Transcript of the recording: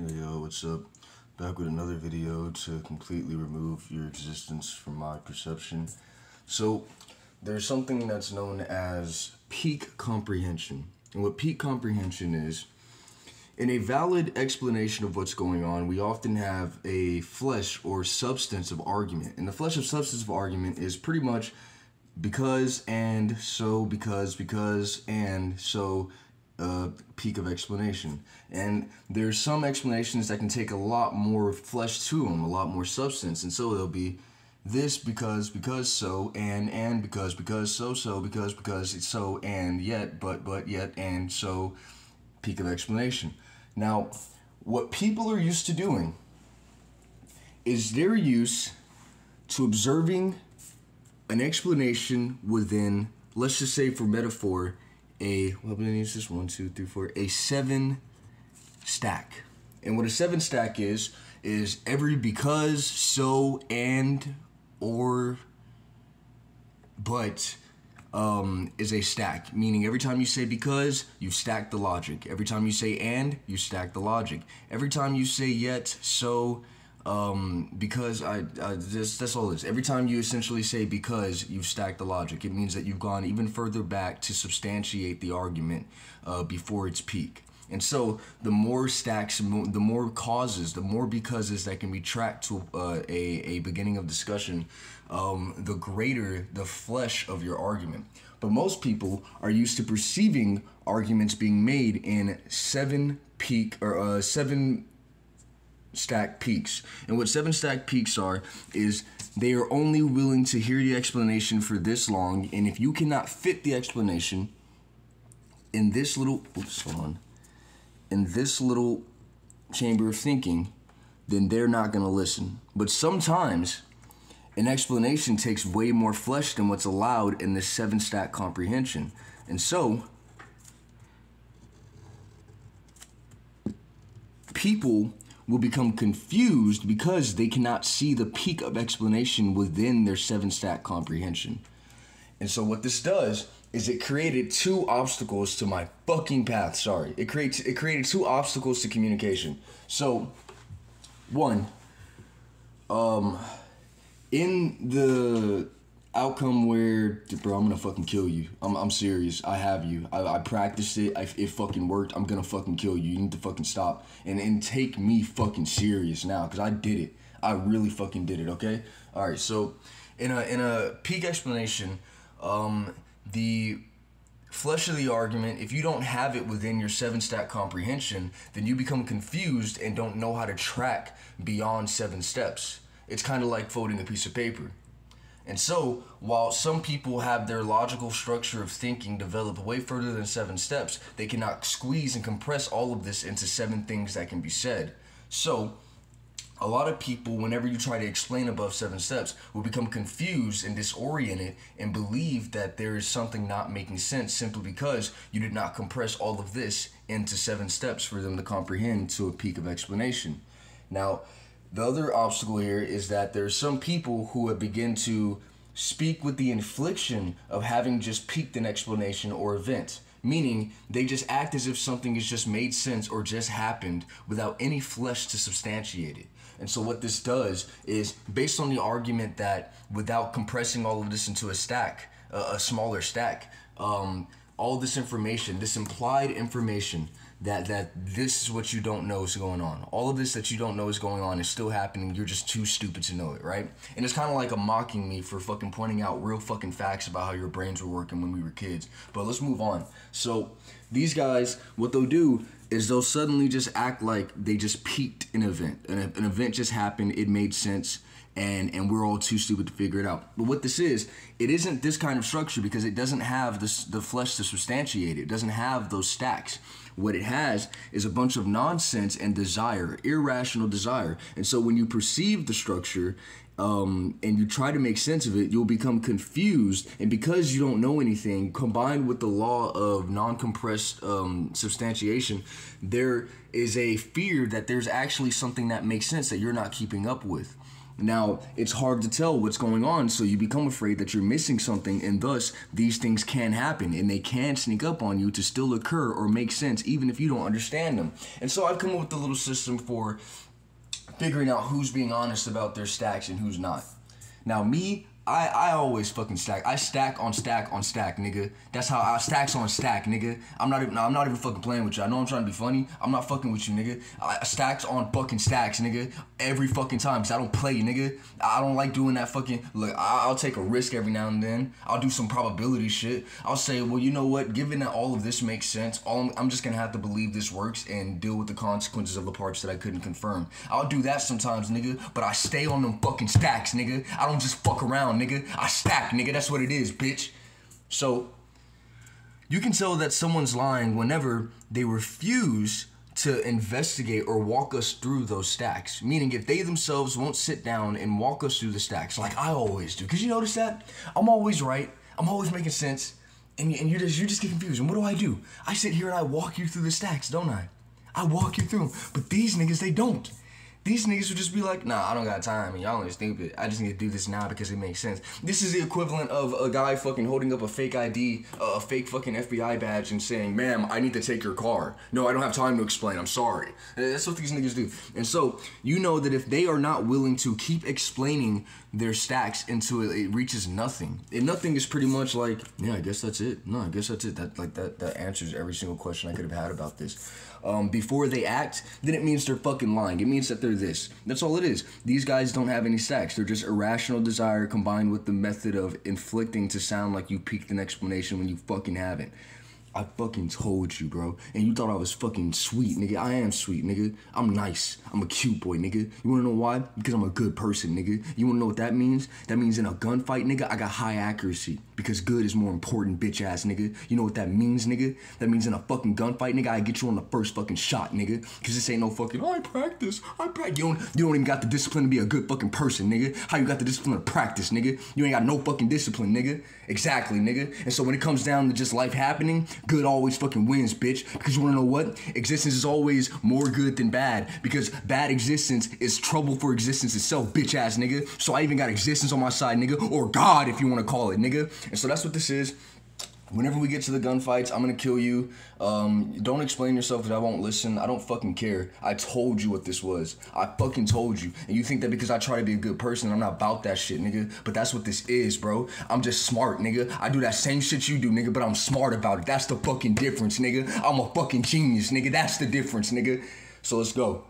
Yo, what's up? Back with another video to completely remove your existence from my perception. So, there's something that's known as peak comprehension. And what peak comprehension is, in a valid explanation of what's going on, we often have a flesh or substance of argument. And the flesh of substance of argument is pretty much because, and, so, because, and, so, peak of explanation. And there's some explanations that can take a lot more flesh to them, a lot more substance. And so they'll be this because, so, and, because, so, because, it's so, and, yet, but, yet, and, so, peak of explanation. Now, what people are used to doing is they're used to observing an explanation within, let's just say for metaphor, a 7 stack. And what a 7 stack is every because, so, and, or, but is a stack. Meaning every time you say because, you stack the logic. Every time you say and, you stack the logic. Every time you say yet, so, because that's all it is. Every time you essentially say because, you've stacked the logic. It means that you've gone even further back to substantiate the argument before its peak. And so the more stacks, the more causes, the more becauses that can be tracked to a beginning of discussion, the greater the flesh of your argument. But most people are used to perceiving arguments being made in 7 stack peaks. And what 7 stack peaks are is they are only willing to hear the explanation for this long, and if you cannot fit the explanation in this little in this little chamber of thinking, then they're not going to listen. But sometimes an explanation takes way more flesh than what's allowed in this 7 stack comprehension. And so people will become confused because they cannot see the peak of explanation within their 7 stack comprehension. And so what this does is it created 2 obstacles to my fucking path. Sorry. It created 2 obstacles to communication. So, one, in the outcome where, bro, I'm gonna fucking kill you. I'm serious. I have you. I practiced it. It fucking worked. I'm gonna fucking kill you. You need to fucking stop and take me fucking serious now, because I did it. I really fucking did it. Okay. All right. So, in a peak explanation, the flesh of the argument, if you don't have it within your 7 stack comprehension, then you become confused and don't know how to track beyond 7 steps. It's kind of like folding a piece of paper. And so, while some people have their logical structure of thinking developed way further than 7 steps, they cannot squeeze and compress all of this into 7 things that can be said. So, a lot of people, whenever you try to explain above 7 steps, will become confused and disoriented and believe that there is something not making sense simply because you did not compress all of this into 7 steps for them to comprehend to a peak of explanation. Now, the other obstacle here is that there are some people who have begun to speak with the infliction of having just peaked an explanation or event. Meaning, they just act as if something has just made sense or just happened without any flesh to substantiate it. And so what this does is, based on the argument that without compressing all of this into a stack, a smaller stack, all this information, this implied information, that this is what you don't know is going on. All of this that you don't know is going on is still happening. You're just too stupid to know it, right? And it's kind of like a mocking me for fucking pointing out real fucking facts about how your brains were working when we were kids. But let's move on. So these guys, what they'll do is they'll suddenly just act like they just peaked an event. An event just happened, it made sense, and we're all too stupid to figure it out. But what this is, it isn't this kind of structure because it doesn't have the flesh to substantiate it. It doesn't have those stacks. What it has is a bunch of nonsense and desire, irrational desire. And so when you perceive the structure and you try to make sense of it, you'll become confused. And because you don't know anything, combined with the law of non-compressed substantiation, there is a fear that there's actually something that makes sense that you're not keeping up with. Now, it's hard to tell what's going on, so you become afraid that you're missing something, and thus, these things can happen, and they can sneak up on you to still occur or make sense, even if you don't understand them. And so I've come up with a little system for figuring out who's being honest about their stacks and who's not. Now, me, I always fucking stack. I stack on stack on stack, nigga. That's how I stacks on stack, nigga. I'm not even fucking playing with you. I know I'm trying to be funny. I'm not fucking with you, nigga. I stacks on fucking stacks, nigga. Every fucking time, cause I don't play, nigga. I don't like doing that fucking, look, I'll take a risk every now and then. I'll do some probability shit. I'll say, well, you know what? Given that all of this makes sense, I'm just gonna have to believe this works and deal with the consequences of the parts that I couldn't confirm. I'll do that sometimes, nigga, but I stay on them fucking stacks, nigga. I don't just fuck around, nigga. I stack, nigga. That's what it is, bitch. So, you can tell that someone's lying whenever they refuse to investigate or walk us through those stacks. Meaning, if they themselves won't sit down and walk us through the stacks, like I always do. Because you notice that? I'm always right. I'm always making sense. And you just get confused. And what do? I sit here and I walk you through the stacks, don't I? I walk you through them. But these niggas, they don't. These niggas would just be like, nah, I don't got time, and y'all ain't stupid. I just need to do this now because it makes sense. This is the equivalent of a guy fucking holding up a fake ID, a fake fucking FBI badge and saying, ma'am, I need to take your car. No, I don't have time to explain, I'm sorry. That's what these niggas do. And so, you know that if they are not willing to keep explaining their stacks until it reaches nothing, and nothing is pretty much like, yeah, I guess that's it. No, I guess that's it. That answers every single question I could have had about this. Before they act, then it means they're fucking lying. It means that they're this. That's all it is. These guys don't have any stacks. They're just irrational desire combined with the method of inflicting to sound like you peaked an explanation when you fucking haven't. I fucking told you, bro. And you thought I was fucking sweet, nigga. I am sweet, nigga. I'm nice. I'm a cute boy, nigga. You wanna know why? Because I'm a good person, nigga. You wanna know what that means? That means in a gunfight, nigga, I got high accuracy. Because good is more important, bitch ass, nigga. You know what that means, nigga? That means in a fucking gunfight, nigga, I get you on the first fucking shot, nigga. Because this ain't no fucking, oh, I practice. You don't even got the discipline to be a good fucking person, nigga. How you got the discipline to practice, nigga? You ain't got no fucking discipline, nigga. Exactly, nigga. And so when it comes down to just life happening, good always fucking wins, bitch. Because you wanna know what? Existence is always more good than bad. Because bad existence is trouble for existence itself, bitch ass nigga. So I even got existence on my side, nigga. Or God, if you wanna call it, nigga. And so that's what this is. Whenever we get to the gunfights, I'm gonna kill you. Don't explain yourself because I won't listen. I don't fucking care. I told you what this was. I fucking told you. And you think that because I try to be a good person, I'm not about that shit, nigga. But that's what this is, bro. I'm just smart, nigga. I do that same shit you do, nigga, but I'm smart about it. That's the fucking difference, nigga. I'm a fucking genius, nigga. That's the difference, nigga. So let's go.